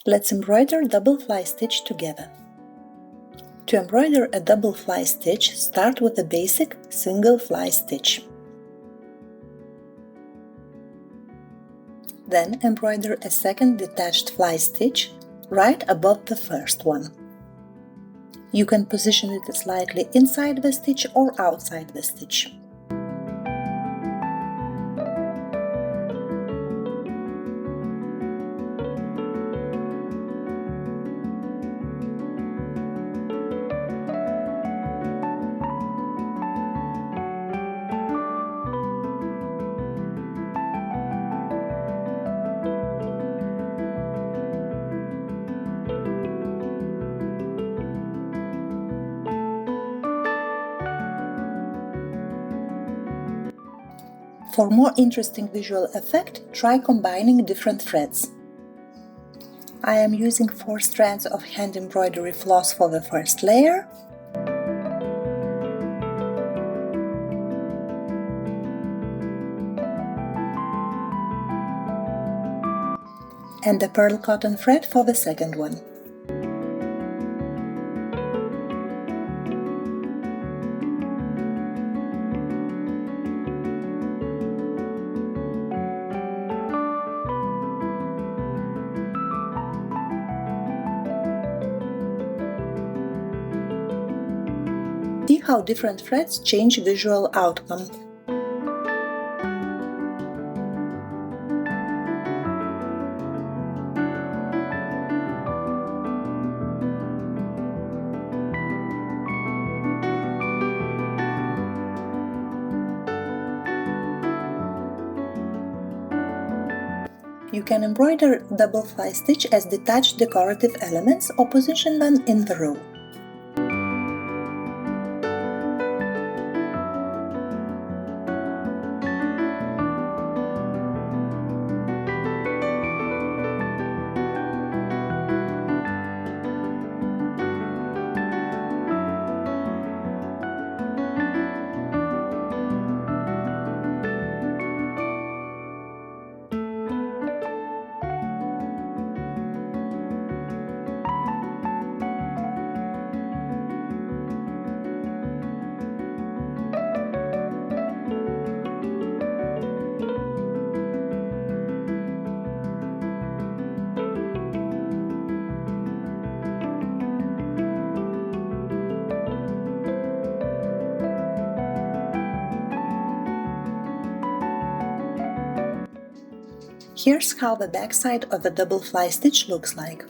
Let's embroider double fly stitch together. To embroider a double fly stitch, start with a basic single fly stitch. Then embroider a second detached fly stitch right above the first one. You can position it slightly inside the stitch or outside the stitch. For more interesting visual effect, try combining different threads. I am using 4 strands of hand embroidery floss for the first layer, and a pearl cotton thread for the second one. See how different threads change visual outcome. You can embroider double fly stitch as detached decorative elements or position them in the row. Here's how the backside of a double fly stitch looks like.